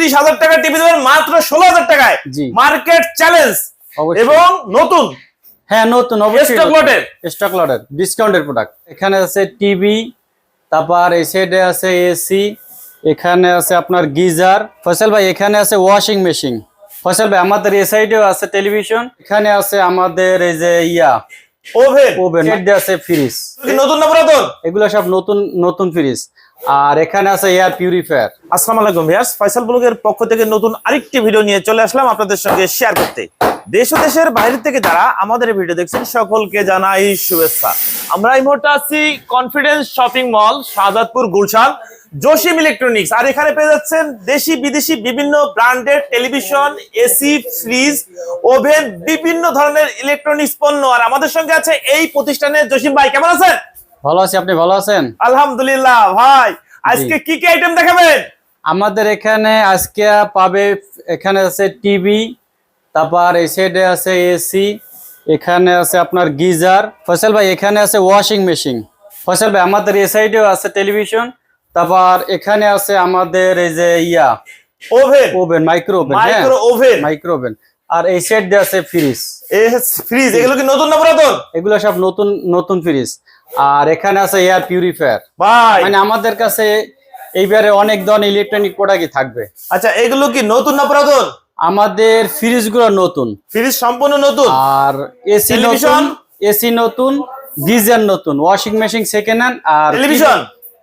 32,000 টাকা টিভি দেবেন মাত্র 16,000 টাকায়। মার্কেট চ্যালেঞ্জ এবং নতুন, হ্যাঁ নতুন, অবশ্যই স্টক লটের ডিসকাউন্টের প্রোডাক্ট। এখানে আছে টিভি, তারপর এই সাইডে আছে এসি, এখানে আছে আপনার গিজার। ফয়সাল ভাই এখানে আছে ওয়াশিং মেশিন। ফয়সাল ভাই আমাদের এই সাইডেও আছে টেলিভিশন, এখানে আছে আমাদের এই যে ওভেন আছে, ফ্রিজ। নতুন না পুরাতন? এগুলো সব নতুন ফ্রিজ। আর এখানে আছে এয়ার পিউরিফায়ার। আসসালামু আলাইকুম ভিউয়ার্স, ফয়সাল ব্লগের পক্ষ থেকে নতুন আরেকটি ভিডিও নিয়ে চলে আসলাম আপনাদের সঙ্গে শেয়ার করতে। দেশ ও দেশের বাইরে থেকে যারা আমাদের এই ভিডিও দেখছেন সকলকে জানাই শুভেচ্ছা। আমরা এই মুহূর্তে আছি confidence shopping mall, Shahjadpur, Gulshan, Jasim electronics. আর এখানে পেয়ে যাচ্ছেন দেশি বিদেশি বিভিন্ন ব্র্যান্ডের টেলিভিশন, এসি, ফ্রিজ, ওভেন, বিভিন্ন ধরনের ইলেকট্রনিক্স পণ্য। আর আমাদের সঙ্গে আছে এই প্রতিষ্ঠানের জসিম ভাই। কেমন আছেন? ভালো আছি, আপনি ভালো আছেন? আলহামদুলিল্লাহ। ভাই আজকে কি কি আইটেম দেখাবেন আমাদের এখানে? আজকে পাবে, এখানে আছে টিভি, তারপর এই সাইডে আছে এসি, এখানে আছে আপনার গিজার। ফয়সাল ভাই এখানে আছে ওয়াশিং মেশিন। ফয়সাল ভাই আমাদের এই সাইডেও আছে টেলিভিশন, তারপর এখানে আছে আমাদের এই যে ওভেন, মাইক্রো ওভেন। আর এই সাইড দিয়ে আছে ফ্রিজ। এগুলো কি নতুন না পুরাতন? এগুলো সব নতুন ফ্রিজ। আর এখানে আছে এয়ার পিউরিফায়ার। ভাই মানে আমাদের কাছে এইবারে অনেক ধরনের ইলেকট্রনিক প্রোডাক্টই থাকবে। আচ্ছা, এগুলো কি নতুন না পুরাতন? আমাদের ফ্রিজ গুলো নতুন, ফ্রিজ সম্পূর্ণ নতুন। আর এসি নতুন, গিজার নতুন, ওয়াশিং মেশিন সেকেন্ড হ্যান্ড। আর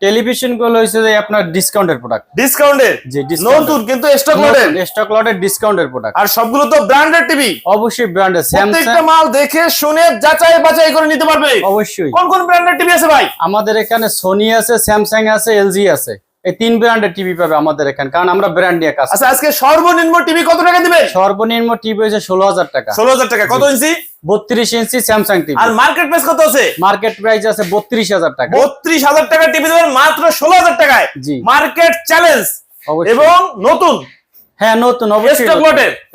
টেলিভিশন গুলো হচ্ছে যে আপনার ডিসকাউন্টের প্রোডাক্ট। ডিসকাউন্টের? জি, নতুন কিন্তু স্টক লটের ডিসকাউন্টের প্রোডাক্ট। আর সবগুলো তো ব্র্যান্ডেড টিভি? অবশ্যই ব্র্যান্ডেড। প্রত্যেকটা মাল দেখে শুনে যাচাই বাছাই করে নিতে পারবে। অবশ্যই। কোন কোন ব্র্যান্ডের টিভি আছে ভাই? আমাদের এখানে সোনি আছে, স্যামসাং আছে, এলজি আছে। এই তিন ব্র্যান্ডের টিভি পাবে আমাদের এখানে, কারণ আমরা ব্র্যান্ড নিয়ে কাজ। আচ্ছা, আজকে সর্বনিম্ন টিভি কত টাকা দিবেন? সর্বনিম্ন টিভি হচ্ছে 16,000 টাকা। 16,000 টাকা। কত ইঞ্চি? 32 ইঞ্চি স্যামসাং টিভি। আর মার্কেট প্রাইস কত আছে? মার্কেট প্রাইস আছে 32,000 টাকা। 32,000 টাকা টিভি দেবেন মাত্র 16,000 টাকায়। জি, মার্কেট চ্যালেঞ্জ এবং নতুন। হ্যাঁ নতুন, অবশ্যই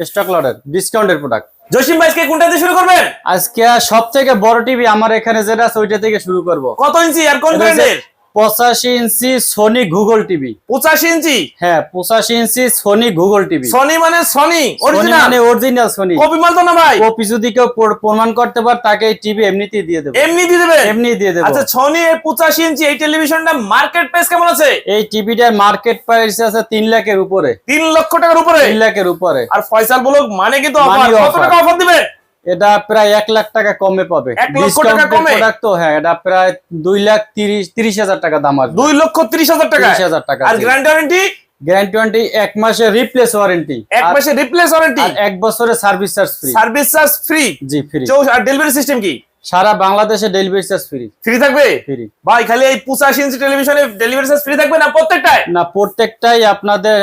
স্টক লটের ডিসকাউন্টের প্রোডাক্ট। জসিম ভাই আজকে কোনটা দিয়ে শুরু করবেন? আজকে সবথেকে বড় টিভি আমার এখানে যেটা আছে ওইটা থেকে শুরু করব। কত ইঞ্চি আর কোন ব্র্যান্ডের? 85 ইঞ্চি সোনি গুগল টিভি। 85 ইঞ্চি? হ্যাঁ 85 ইঞ্চি সোনি গুগল টিভি। সোনি মানে সোনি অরিজিনাল? মানে অরিজিনাল সোনি। কপি মাল তো না ভাই? কপি যদি কেউ প্রমাণ করতে পারে তাকে এই টিভি এমনিতেই দিয়ে দেব। এমনি দিয়ে দেবেন? এমনি দিয়ে দেব। আচ্ছা, সোনি এর 85 ইঞ্চি এই টেলিভিশনটা মার্কেট প্রাইস কেমন আছে? এই টিভিটার মার্কেট প্রাইস আছে 3 লাখের উপরে। 3 লক্ষ টাকার উপরে? 3 লাখের উপরে। আর ফয়সাল ব্লগ মানে কিন্তু অফার। কত টাকা অফার দিবেন? এটা প্রায় 1 লাখ টাকা কমে পাবে। 1 লক্ষ টাকা কমে? তো হ্যাঁ, এটা প্রায় 2,30,000 টাকা দাম আসবে। 2,30,000 টাকা? 30,000 টাকা। আর গ্যারান্টি ওয়ারেন্টি? গ্যারান্টি 1 মাসের রিপ্লেস ওয়ারেন্টি। 1 মাসের রিপ্লেস ওয়ারেন্টি? আর 1 বছরের service charge free. Service charge free? জি ফ্রি। আর ডেলিভারি সিস্টেম কি? সারা বাংলাদেশে ডেলিভারি চার্জ ফ্রি থাকবে? ফ্রি। ভাই খালি এই 85 ইঞ্চি টেলিভিশনে ডেলিভারি চার্জ ফ্রি থাকবে না প্রত্যেকটাই? না, প্রত্যেকটাই আপনাদের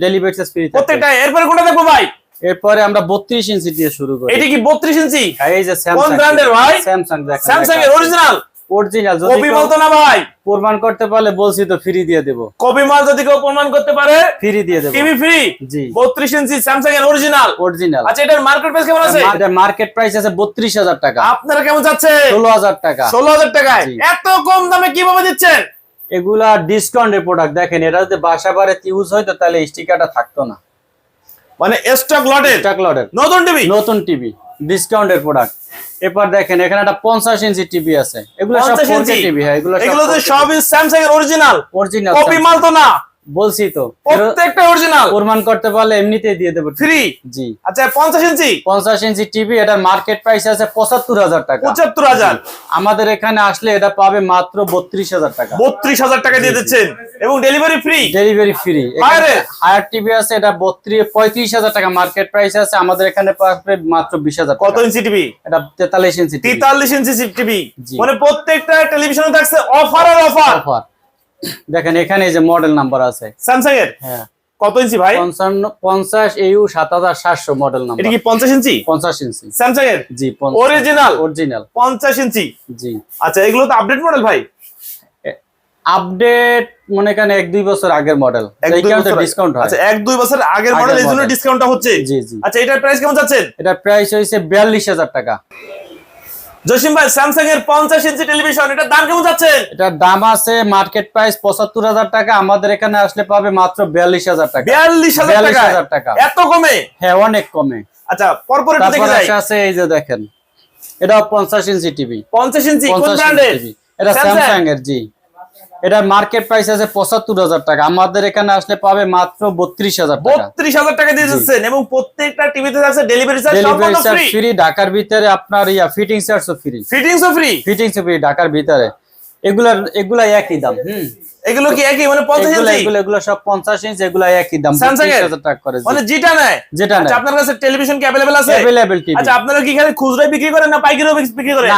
ডেলিভারি চার্জ ফ্রি থাকবে প্রত্যেকটাই। এরপর কোনটা দেখবো ভাই? এরপরে আমরা 32 ইঞ্চি দিয়ে শুরু করি। এটা কি 32 ইঞ্চি? এই যে স্যামসাং। কোন ব্র্যান্ডের ভাই? স্যামসাং। দেখেন স্যামসাং এর অরিজিনাল? যদি কপি মাল তো না ভাই? প্রমাণ করতে পারলে বলছি তো ফ্রি দিয়ে দেব। কপি মাল যদি কেউ প্রমাণ করতে পারে ফ্রি দিয়ে দেব। TV free? জি। 32 ইঞ্চি স্যামসাং এর অরিজিনাল? আচ্ছা, এটার মার্কেট প্রাইস কেমন আছে? এটার মার্কেট প্রাইস আছে 32,000 টাকা। আপনারা কেমন যাচ্ছে? 16,000 টাকা। 16,000 টাকায় এত কম দামে কিভাবে দিচ্ছেন? এগুলা ডিসকাউন্টের প্রোডাক্ট। দেখেন, এটা যদি বাসা বাড়িতে ইউজ হয়তো তাহলে স্টিকারটা থাকতো না। মানে স্টক লটের নতুন টিভি ডিসকাউন্টের প্রোডাক্ট। এরপর দেখেন এখানে একটা 50 ইঞ্চি টিভি আছে। এগুলো সব 4K টিভি। হ্যাঁ, এগুলো তো সবই স্যামসাং এর অরিজিনাল? কপি মাল তো না? বলছি তো, প্রত্যেকটা অরিজিনাল। প্রমাণ করতে পারলে এমনিতেই দিয়ে দেব ফ্রি। জি। আচ্ছা, 50 ইঞ্চি টিভি, এটার মার্কেট প্রাইস আছে 75,000 টাকা। 75,000? আমাদের এখানে আসলে এটা পাবে মাত্র 32,000 টাকা। 32,000 টাকা দিয়ে দিচ্ছেন এবং delivery free? Delivery free. Haier TV আছে, এটা 35,000 টাকা মার্কেট প্রাইস আছে। আমাদের এখানে পাবে মাত্র 20,000 টাকা। কত ইঞ্চি টিভি? এটা 43 ইঞ্চি। 43 ইঞ্চি টিভি। মানে প্রত্যেকটা টেলিভিশনে থাকছে অফার আর অফার। দেখেন এখানে এই যে মডেল নাম্বার আছে স্যামসাং এর। হ্যাঁ। কত ইঞ্চি ভাই? 50 AU 7700 মডেল নাম্বার। এটা কি 50 ইঞ্চি? 50 ইঞ্চি স্যামসাং এর? জি। অরিজিনাল 50 ইঞ্চি। জি। আচ্ছা, এগুলো তো আপডেট মডেল ভাই? আপডেট মনে করেন 1-2 বছর আগের মডেল। এইখানে ডিসকাউন্ট হয়। আচ্ছা, 1-2 বছর আগের মডেল, এই জন্য ডিসকাউন্টটা হচ্ছে। জি জি। আচ্ছা, এটার প্রাইস কেমন যাচ্ছেন? এটার প্রাইস হইছে 42,000 টাকা। জসিম ভাই স্যামসাং এর 50 ইঞ্চি টেলিভিশন, এটার দাম কেমন যাচ্ছে? এটার দাম আছে মার্কেট প্রাইস ৭৫,০০০ টাকা, আমাদের এখানে আসলে পাবে মাত্র ৪২,০০০ টাকা। ৪২,০০০ টাকা, এত কমে? হ্যাঁ, অনেক কমে। আচ্ছা, পরপর একটু দেখে যাই। আছে এই যে দেখেন, এটা 50 ইঞ্চি টিভি। 50 ইঞ্চি কোন ব্র্যান্ডের? এটা স্যামসাং এর। জি, এটা মার্কেট প্রাইস আছে ৭৫,০০০ টাকা, আমাদের এখানে আসলে পাবে মাত্র ৩২,০০০ টাকা। ৩২,০০০ টাকা দিয়ে দিচ্ছেন, এবং প্রত্যেকটা টিভিতে আছে ডেলিভারি চার্জ ডেলিভারি সম্পূর্ণ চার্জ ফ্রি। ফ্রি, ঢাকার ভিতরে আপনার ফিটিং চার্জও ফ্রি। ফিটিংসও ফ্রি? ফিটিংসও ফ্রি ঢাকার ভিতরে। এগুলা একই দাম। এগুলো কি একই, মানে 50 ইঞ্চি? এগুলো সব 50 ইঞ্চি, এগুলো একই দাম, ৩২,০০০ টাকা করে। মানে যেটা নেয় যেটা নেয়। আচ্ছা, আপনার কাছে টেলিভিশন কি अवेलेबल আছে? Available TV. আচ্ছা, আপনারা কি খালি খুচরায় বিক্রি করেন না পাইকারিও বিক্রি করেন? না,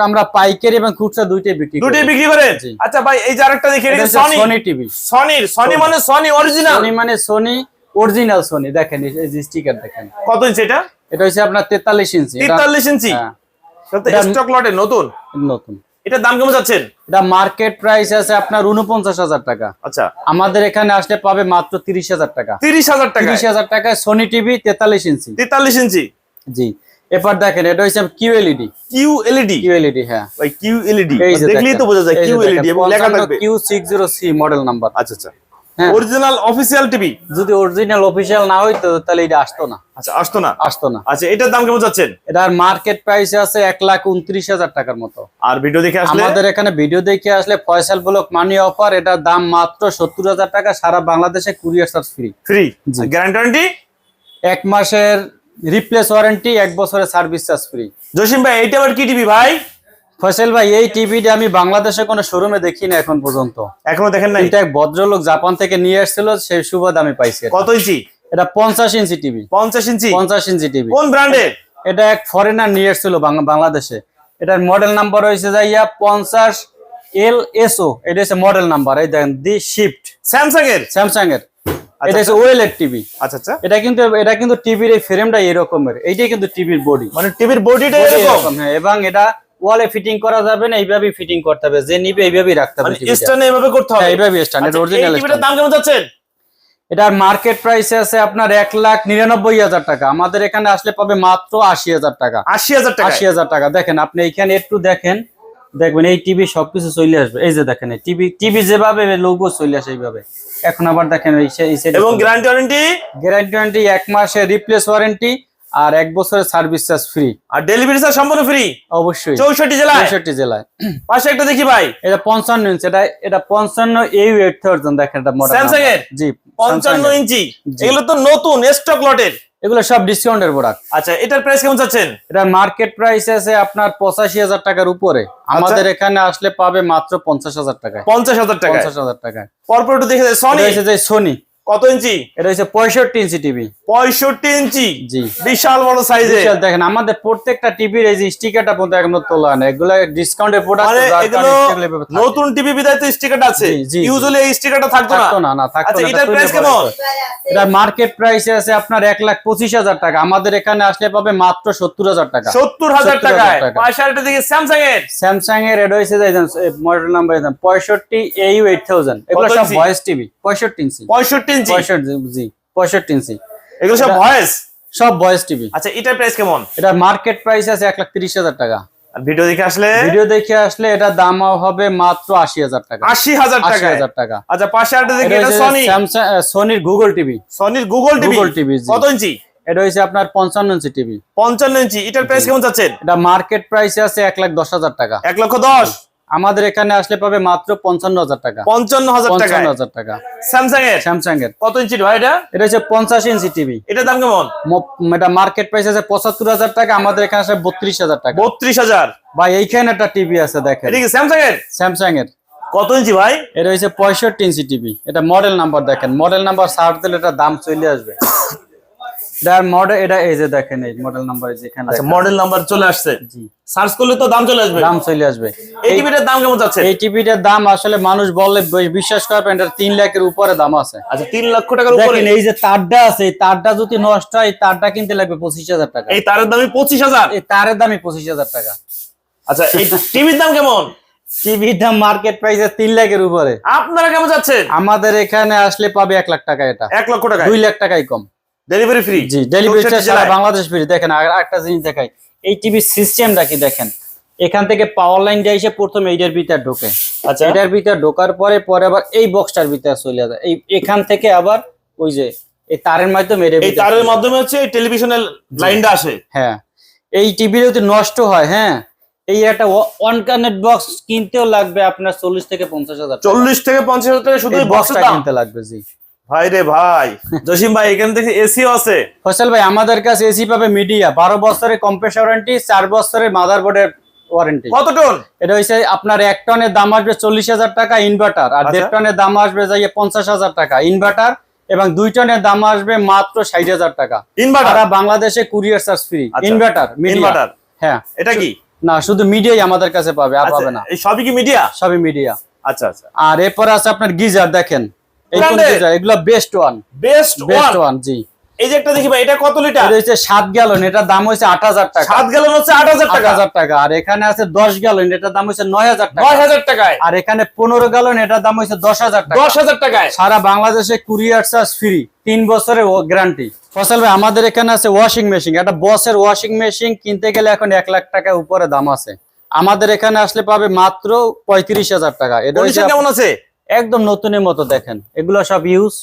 আমরা পাইকারি এবং খুচরা দুইটাই বিক্রি করি। দুটোই বিক্রি করেন? জি। আচ্ছা ভাই, এই যে আরেকটা দেখি, এটা সনি টিভি। সনি মানে সনি অরিজিনাল? সনি মানে সনি অরিজিনাল সনি। দেখেন এই যে স্টিকার দেখেন। কত ইঞ্চি এটা? এটা হচ্ছে আপনার ৪৩ ইঞ্চি। ৪৩ ইঞ্চি? হ্যাঁ, এটা স্টক লটে নতুন? নতুন। এটার দাম কেমন যাচ্ছেন? এটা মার্কেট প্রাইস আছে আপনার ৪৯,০০০ টাকা, আচ্ছা, আমাদের এখানে আসলে পাবে মাত্র ৩০,০০০ টাকা। ৩০,০০০ টাকা? ৩০,০০০ টাকায় সনি টিভি ৪৩ ইঞ্চি। ৪৩ ইঞ্চি? জি। এরপর দেখেন, এটা হচ্ছে কিউএলইডি। কিউএলইডি? হ্যাঁ ভাই কিউএলইডি এই যে দেখলেই তো বোঝা যায় কিউএলইডি, এবং লেখা থাকবে Q60C মডেল নাম্বার। আচ্ছা আচ্ছা, হ্যাঁ। Original official TV? যদি অরিজিনাল অফিশিয়াল না হইতো তাহলে এটা আসতো না। আচ্ছা, আসতো না? আসতো না। আচ্ছা, এটার দাম কেমন যাচ্ছেন? এটার মার্কেট প্রাইস আছে ১,২৯,০০০ টাকার মতো। আর ভিডিও দেখে আসলে? আমাদের এখানে ভিডিও দেখে আসলে ফয়সাল ব্লক মানি অফার, এটার দাম মাত্র ৭০,০০০ টাকা, সারা বাংলাদেশে কুরিয়ার চার্জ ফ্রি। ফ্রি? জি। Guarantee warranty? ১ মাসের রিপ্লেস ওয়ারেন্টি, ১ বছরের সার্ভিস চার্জ ফ্রি। জসিম ভাই, এইটা আবার কি টিভি ভাই? ফয়সাল ভাই, এই টিভিটা আমি বাংলাদেশে কোনো শোরুমে দেখি না এখন পর্যন্ত। এখনো দেখেন নাই? এটা এক ভদ্রলোক জাপান থেকে নিয়ে আসছিল, সেই সুবাদে আমি পাইছি এটা। কত ইঞ্চি? এটা 50 ইঞ্চি টিভি। 50 ইঞ্চি? 50 ইঞ্চি টিভি। কোন ব্র্যান্ডের? এটা এক ফরেনার নিয়ে আসছিল বাংলাদেশে। এটার মডেল নাম্বার হয়েছে যাইয়া 50LSO। এটা হচ্ছে মডেল নাম্বার। এই দেখেন, দি শিফট। স্যামসাং এর? স্যামসাং এর। আচ্ছা, এটা হচ্ছে ওএলইডি টিভি। আচ্ছা আচ্ছা, এটা কিন্তু টিভির এই ফ্রেমটা এরকমের, এইটাই কিন্তু টিভির বডি। মানে টিভির বডিটা এরকম? হ্যাঁ, এবং এটা ওয়ালে ফিটিং করা যাবে না, এইভাবেই ফিটিং করতে হবে, যে নিবে এইভাবেই রাখতে হবে। মানে স্ট্যান্ড এইভাবে করতে হবে? হ্যাঁ, এইভাবেই স্ট্যান্ড, এটা অরিজিনাল এই টিভিটার দাম কেমন যাচ্ছেন? এটার মার্কেট প্রাইস আছে আপনার ১,৯৯,০০০ টাকা, আমাদের এখানে আসলে পাবে মাত্র ৮০,০০০ টাকা। ৮০,০০০ টাকা? ৮০,০০০ টাকা। দেখেন, আপনি এইখানে একটু দেখেন, দেখবেন এই টিভি সবকিছু চলে আসবে। এই যে দেখেন, এই টিভি যেভাবে লোগো চলে আসে এইভাবে। এখন আবার দেখেন এই সাইডে। এবং গ্যারান্টি ওয়ারেন্টি? গ্যারান্টি ওয়ারেন্টি ১ মাসের রিপ্লেস ওয়ারেন্টি, আর ১ বছরের সার্ভিস চার্জ ফ্রি। আর ডেলিভারি চার্জ সম্পূর্ণ ফ্রি? অবশ্যই। ৬৪ জেলায়? ৬৪ জেলায়। পাশে একটা দেখি ভাই, এটা ৫৫ ইঞ্চি। এটা ৫৫ AU8000 দেখেন, এটা মডেল স্যামসাং এর? জি, ৫৫ ইঞ্চি। জি। এগুলো তো নতুন স্টক লটের? এগুলো সব ডিসকাউন্টের প্রোডাক্ট। আচ্ছা, এটার প্রাইস কেমন চাচ্ছেন? এটা মার্কেট প্রাইস আছে আপনার ৮৫,০০০ টাকার উপরে, আমাদের এখানে আসলে পাবে মাত্র ৫০,০০০ টাকায়। ৫০,০০০ টাকা? ৫০,০০০ টাকায়। পরপর একটু দেখে যায়। সনি? এটা হচ্ছে যে সনি। কত ইঞ্চি? এটা হচ্ছে ৬৫ ইঞ্চি টিভি। ৬৫ ইঞ্চি? জি। বিশাল বড় সাইজে। বিশাল। দেখেন, আমাদের প্রত্যেকটা টিভির এই যে স্টিকারটা পর্যন্ত এখনো তোলা হয় না, এগুলো ডিসকাউন্টের প্রোডাক্ট। মানে এগুলো নতুন টিভি বিদায় তো স্টিকার আছে, জি, জি, জি। ইউজুয়ালি এই স্টিকারটা থাকতো না? থাকতো না, থাকতো আচ্ছা, না। এটার প্রাইস কেমন? এটা মার্কেট প্রাইস আছে আপনার ১,২৫,০০০ টাকা, আমাদের এখানে আসলে পাবে মাত্র ৭০,০০০ টাকা। ৭০,০০০ টাকায়? পাশে আরেকটা দেখি স্যামসাং এর? স্যামসাং এর এটা হচ্ছে যে মডেল নাম্বার ৬৫ AU8000। এগুলো সব ভয়েস টিভি। ৬৫ ইঞ্চি? ৬৫ ইঞ্চি? ৬৫ ইঞ্চি। এগুলো সব ভয়েস? সব ভয়েস টিভি। আচ্ছা, এটার প্রাইস কেমন? এটা মার্কেট প্রাইস আছে ১,৩০,০০০ টাকা। আর ভিডিও দেখে আসলে? ভিডিও দেখে আসলে এটা দাম হবে মাত্র ৮০,০০০ টাকা। ৮০,০০০ টাকা? ৮০,০০০ টাকা। আচ্ছা, পাশে আরেকটা দেখি, এটা সনি? স্যামসাং সনির গুগল টিভি। সনির গুগল টিভি? Google TV. কত ইঞ্চি? এটা হচ্ছে আপনার ৫৫ ইঞ্চি টিভি। ৫৫ ইঞ্চি। এটার প্রাইস কেমন চাচ্ছেন? এটা মার্কেট প্রাইস আছে ১,১০,০০০ টাকা। ১,১০,০০০? আমাদের এখানে আসলে পাবে মাত্র ৫৫,০০০ টাকা। ৫৫,০০০ টাকা? ৫৫,০০০ টাকা। স্যামসাং এর? স্যামসাং এর। কত ইঞ্চি ভাই এটা? এটা হচ্ছে ৫০ ইঞ্চি টিভি। এটার দাম কেমন? এটা মার্কেট প্রাইস আছে ৭৫,০০০ টাকা, আমাদের এখানে আসলে ৩২,০০০ টাকা। ৩২,০০০? ভাই, এইখানে একটা টিভি আছে দেখেন। এটা কি স্যামসাং এর? স্যামসাং এর। কত ইঞ্চি ভাই? এটা হচ্ছে ৬৫ ইঞ্চি টিভি। এটা মডেল নাম্বার দেখেন, মডেল নাম্বার সার্চ দিলে এটা দাম চলে আসবে। এটার মডেল, এটা এই যে দেখেন, এই মডেল নাম্বার যেখানে। আচ্ছা, মডেল নাম্বার চলে আসছে? জি। সার্চ করলে তো দাম চলে আসবে? দাম চলে আসবে। এই টিভিটার দাম কেমন যাচ্ছে? এই টিভিটার দাম আসলে মানুষ বললে বিশ্বাস করবেন, এটা ৩ লাখের উপরে দাম আছে। আচ্ছা, ৩ লক্ষ টাকার উপরে? দেখেন, এই যে তারটা আছে, এই তারটা যদি নষ্ট হয়, এই তারটা কিনতে লাগবে ২৫,০০০ টাকা। এই তারের দামই ২৫,০০০? এই তারের দামই ২৫,০০০ টাকা। আচ্ছা, এই টিভির দাম কেমন? টিভির দাম মার্কেট প্রাইসে ৩ লাখের উপরে। আপনারা কেমন যাচ্ছেন? আমাদের এখানে আসলে পাবে ১ লাখ টাকা। এটা ১ লক্ষ টাকা? ২ লাখ টাকাই কম। Delivery free? জি, ডেলিভারি চার্জ সারা বাংলাদেশ ফ্রি। দেখেন, আর একটা জিনিস দেখাই, এই টিভি সিস্টেমটা কি দেখেন। এখান থেকে পাওয়ার লাইন দিয়ে এসে প্রথমে এইটার ভিতরে ঢোকে। আচ্ছা এটার ভিতরে ঢোকার পরে আবার এই বক্সটার ভিতরে চলে যায়। এখান থেকে আবার ওই যে এই তারের মাধ্যমে এই তারের মাধ্যমে হচ্ছে এই টেলিভিশনের লাইনটা আসে। হ্যাঁ, এই টিভি যদি নষ্ট হয়, হ্যাঁ, এই একটা ওয়ান কানেক্ট বক্স কিনতেও লাগবে আপনার 40 থেকে 50,000। 40 থেকে 50,000 টাকা শুধু এই বক্সটা বক্সের দাম কিনতে লাগবে। জি ভাই রে ভাই। জসিম ভাই এখান থেকে এসিও আছে। ফয়সাল ভাই আমাদের কাছে এসি পাবে মিডিয়া, 12 বছরের কম্প্রেসর ওয়ারেন্টি, 4 বছরের মাদারবোর্ডের ওয়ারেন্টি। কত টন? এটা হচ্ছে আপনার 1 টনের দাম আসবে 40,000 টাকা ইনভার্টার, আর 1.5 টনের দাম আসবে যাইয়ে 50,000 টাকা ইনভার্টার, এবং 2 টনের দাম আসবে মাত্র 60,000 টাকা ইনভার্টার। সারা বাংলাদেশে courier charge free. Inverter inverter, হ্যাঁ। এটা কি? না, শুধু মিডিয়াই আমাদের কাছে পাবে, আর পাবে না। এই সবই কি মিডিয়া? সবই মিডিয়া। আচ্ছা আচ্ছা। আর এরপর আছে আপনার গিজার, দেখেন এই কোন Branded? গিজার, এগুলো বেস্ট ওয়ান। বেস্ট ওয়ান, জি। এই যে একটা দেখি ভাই, এটা কত লিটার? এটা হচ্ছে 7 গ্যালন, এটার দাম হচ্ছে 8,000 টাকা। 7 গ্যালন হচ্ছে 8,000 টাকা। 8,000 টাকা। আর এখানে আছে 10 গ্যালন, এটার দাম হচ্ছে 9,000 টাকা। 9,000 টাকায়। আর এখানে 15 গ্যালন, এটার দাম হচ্ছে 10,000 টাকা। 10,000 টাকায়। সারা বাংলাদেশে কুরিয়ার চার্জ ফ্রি, 3 বছরের গ্যারান্টি। ফসল ভাই আমাদের এখানে আছে ওয়াশিং মেশিন, একটা বসের ওয়াশিং মেশিন কিনতে গেলে এখন 1 লাখ টাকা উপরে দাম আছে। আমাদের এখানে আসলে পাবে মাত্র 35,000 টাকা। এটা কন্ডিশন কেমন আছে? একদম নতুনের মতো। দেখেন এগুলো সব ইউজ।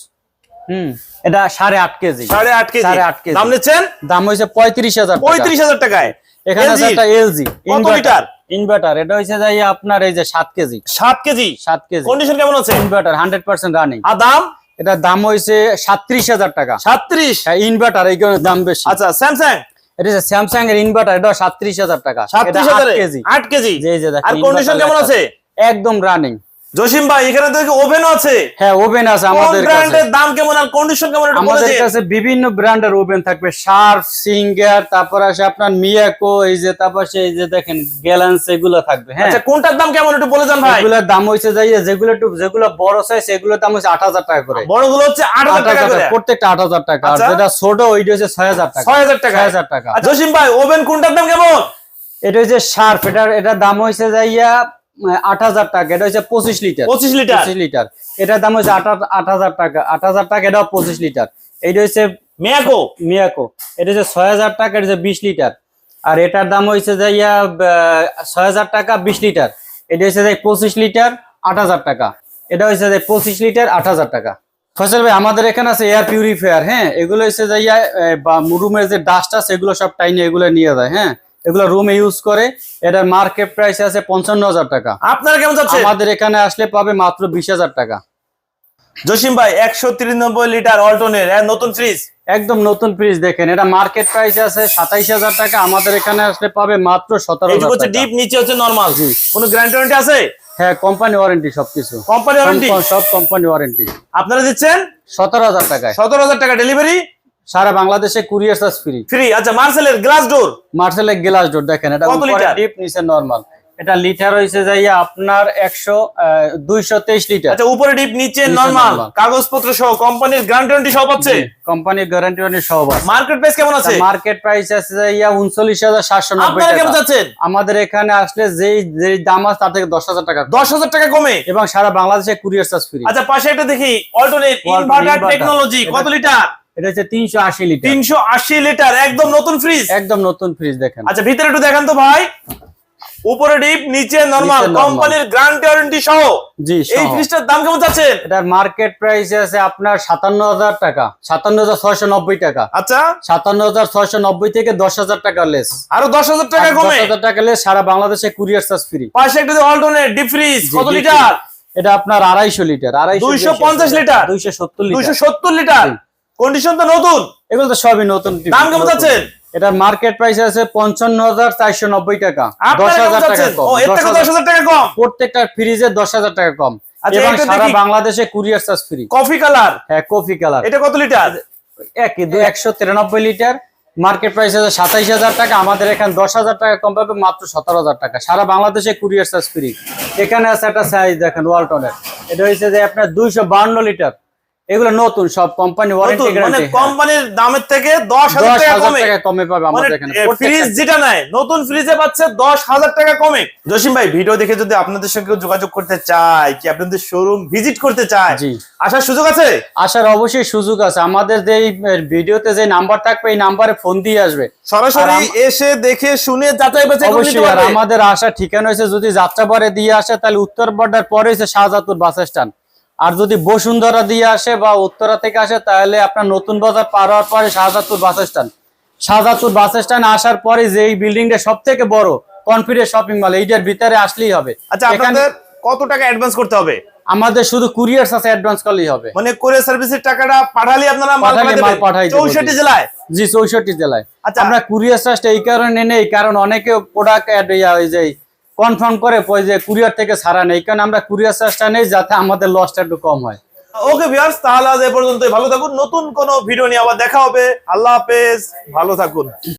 এটা 8.5 কেজি। 8.5 কেজি। 8.5 কেজি। দাম নিচ্ছেন? দাম হচ্ছে 35,000 টাকা। 35,000 টাকায়। এখানে আছে একটা এলজি কত লিটার? ইনভার্টার, এটা হচ্ছে যাই আপনার এই যে 7 কেজি। 7 কেজি। 7 কেজি কন্ডিশন কেমন আছে? Inverter 100% running. আর দাম? এটার দাম হইছে 37,000 টাকা। 37? হ্যাঁ, ইনভার্টার এই দাম বেশি। আচ্ছা স্যামসাং? এটা হচ্ছে স্যামসাং এর ইনভার্টার, এটা 37,000 টাকা। 37,000 8 কেজি। 8 কেজি। জি জি, দেখেন আর কন্ডিশন কেমন আছে? একদম রানিং। জসিম ভাই এখানে তো ওভেনও আছে। হ্যাঁ, ওভেন আছে আমাদের কাছে। ব্র্যান্ডের দাম কেমন আর কন্ডিশন কেমন একটু বলে আমাদের দিন। কাছে বিভিন্ন ব্র্যান্ডের ওভেন থাকবে, শার্প, সিঙ্গার, তারপর আছে আপনার মিয়াকো, এই যে তারপর এই যে দেখেন গ্যালান্স, এগুলো থাকবে। হ্যাঁ, আচ্ছা কোনটার দাম কেমন একটু বলে যান ভাই। এগুলোর দাম হইছে যাই যেগুলো বড় সাইজ এগুলোর দাম হচ্ছে 8,000 টাকা করে। বড়গুলো হচ্ছে 8,000 টাকা করে। প্রত্যেকটা 8,000 টাকা। আর আচ্ছা। যেটা ছোট ওইটা হচ্ছে 6,000 টাকা। 6,000 টাকা। 6,000 টাকা। জসিম ভাই ওভেন কোনটার দাম কেমন? এটা হচ্ছে শার্প, এটার দাম হইছে যাইয়া 8,000 টাকা। এটা হচ্ছে 25 লিটার। 25 লিটার। 25 লিটার। এটার দাম হচ্ছে 8,000 টাকা। 8,000 টাকা, এটাও 25 লিটার। এইটা হচ্ছে মিয়াকো। মিয়াকো, এটা হচ্ছে 6,000 টাকা, এটা হচ্ছে 20 লিটার। আর এটার দাম হচ্ছে যাইয়া 6,000 টাকা, 20 লিটার। এটা হচ্ছে যাই 25 লিটার, 8,000 টাকা। এটা হচ্ছে যাই 25 লিটার, 8,000 টাকা। ফসল ভাই আমাদের এখানে আছে এয়ার পিউরিফায়ার। হ্যাঁ, এগুলো হচ্ছে যাইয়া বা রুমের যে ডাস্ট আছে এগুলো সব টাইনে এগুলো নিয়ে যায়। হ্যাঁ, এগুলো রুমে ইউজ করে। এটার মার্কেট প্রাইস আছে 55,000 টাকা। আপনারা কেমন যাচ্ছে? আমাদের এখানে আসলে পাবে মাত্র 20,000 টাকা। জসিম ভাই 193 লিটার অল্টনের নতুন ফ্রিজ, একদম নতুন ফ্রিজ, দেখেন এটা মার্কেট প্রাইস আছে 27,000 টাকা। আমাদের এখানে আসলে পাবে মাত্র 17,000 হচ্ছে টাকা। ডিপ, নিচে হচ্ছে নরমাল। কোনো গ্যারান্টি ওয়ারেন্টি আছে? হ্যাঁ, কোম্পানি ওয়ারেন্টি সবকিছু। Company warranty? সব কোম্পানি ওয়ারেন্টি। আপনারা দিচ্ছেন 17,000 টাকায়। 17,000 টাকা ডেলিভারি সারা বাংলাদেশে কুরিয়ার চার্জ ফ্রি। ফ্রি। আচ্ছা মার্সেলের গ্লাস ডোর, মার্সেলের গ্লাস ডোর, দেখেন এটা কত লিটার? ডিপ, নিচে নরমাল। এটা লিটার হইছে যাইয়া আপনার 223 লিটার। আচ্ছা উপরে ডিপ নিচে নিচে নরমাল, normal। কাগজপত্র সহ কোম্পানির গ্যারান্টি ওয়ারেন্টি সব আছে। কোম্পানির গ্যারান্টি ওয়ারেন্টি সব আছে। মার্কেট প্রাইস কেমন আছে? মার্কেট প্রাইস আছে যাইয়া 39,790 আপনারা কেমন টাকা। যাচ্ছেন? আমাদের এখানে আসলে যেই দাম আছে তার থেকে 10,000 টাকা 10,000 টাকা কমে, এবং সারা বাংলাদেশে কুরিয়ার চার্জ ফ্রি। আচ্ছা পাশে একটা দেখি অল্টারনেট ইনভার্টার টেকনোলজি, কত লিটার? এটা হচ্ছে 380 লিটার। 380 লিটার, একদম নতুন ফ্রিজ। একদম নতুন ফ্রিজ, দেখেন। আচ্ছা ভিতরে একটু দেখান তো ভাই। উপরে ডিপ নিচে নরমাল, নিচে normal। কোম্পানির গ্যারান্টি ওয়ারেন্টি সহ। জি, এই ফ্রিজটার দাম কেমন যাচ্ছেন? এটার মার্কেট প্রাইস আছে আপনার 57,000 টাকা, 57,690 টাকা। আচ্ছা 57,690 থেকে 10,000 টাকা লেস। আরো 10,000 টাকা কমে, 10,000 টাকা লেস, সারা বাংলাদেশে কুরিয়ার চার্জ ফ্রি। পাশে একটা অল্টারনেট ডিপ ফ্রিজ, কত deep লিটার? এটা আপনার 250 litre. 250 litre? 270 litre. 270 litre. Condition তো নতুন। এগুলো তো সবই নতুন। দাম কেমন যাচ্ছেন? এটার মার্কেট প্রাইস আছে 55,490 টাকা। আপনারা কেমন 10,000 টাকা যাচ্ছেন? কম। ও এর থেকে 10,000 টাকা কম। প্রত্যেকটা ফ্রিজে 10,000 টাকা কম। আচ্ছা, এবং এটা সারা দেখি। বাংলাদেশে courier charge free. Coffee colour, হ্যাঁ, কফি কালার। এটা কত লিটার? 193 লিটার। মার্কেট প্রাইস আছে 27,000 টাকা। আমাদের এখানে 10,000 টাকা কম পাবে মাত্র 17,000 টাকা। সারা বাংলাদেশে কুরিয়ার চার্জ ফ্রি। এখানে আছে একটা সাইজ, দেখেন ওয়ালটনের। এটা হচ্ছে যে আপনার 252 লিটার। এগুলো নতুন সব কোম্পানি ওয়ারেন্টি নতুন, মানে গ্যারান্টি। কোম্পানির দামের থেকে 10,000 টাকা 10,000 কমে। টাকা কমে পাবে মানে আমাদের এখানে ফ্রিজ প্রত্যেকটা। যেটা নেয় নতুন ফ্রিজে পাচ্ছে 10,000 টাকা কমে। জসিম ভাই, ভিডিও দেখে যদি আপনাদের সঙ্গে কেউ যোগাযোগ করতে চায়, কি আপনাদের শোরুম ভিজিট করতে চায়, জি। আসার সুযোগ আছে? আসার অবশ্যই সুযোগ আছে। আমাদের যে ভিডিওতে যে নাম্বার থাকবে এই নাম্বারে ফোন দিয়ে আসবে সরাসরি এসে দেখে শুনে যাচাই বাছাই করে নিতে অবশ্যই। আর পারবে। আমাদের আসার ঠিকানা হয়েছে যদি যাত্রাবাড়ি দিয়ে আসে তাহলে উত্তর বর্ডার পরে হচ্ছে শাহজাদপুর বাস স্ট্যান্ড। আর যদি বসুন্ধরা দিয়ে আসে বা উত্তরা থেকে আসে তাহলে আপনার নতুন বাজার পার হওয়ার পরে Shahzadpur bus stand. Shahzadpur bus stand আসার পরে যে এই বিল্ডিংটা সব থেকে বড় কনফিডেন্স শপিং মল, এইটার ভিতরে আসলেই হবে। আচ্ছা, এখানে আপনাদের কত টাকা অ্যাডভান্স করতে হবে? আমাদের শুধু কুরিয়ার আছে, অ্যাডভান্স করলেই হবে। মানে কুরিয়ার সার্ভিসের টাকাটা পাঠালে আপনারা মাল পাঠালে মাল পাঠাই দেব। 64 জেলায়? জি, 64 জেলায়। আচ্ছা। আমরা কুরিয়ার চার্জটা এই কারণে নেই, কারণ অনেকে প্রোডাক্ট হয়ে যায় কনফার্ম করে যে কুরিয়ার থেকে ছাড়া নেই, কারণ আমরা কুরিয়ার চার্জটা নেই যাতে আমাদের লসটা একটু কম হয়। ওকে ভিউয়ার্স, তাহলে আজ এ পর্যন্তই। ভালো থাকুন, নতুন কোনো ভিডিও নিয়ে আবার দেখা হবে। আল্লাহ হাফেজ, ভালো থাকুন।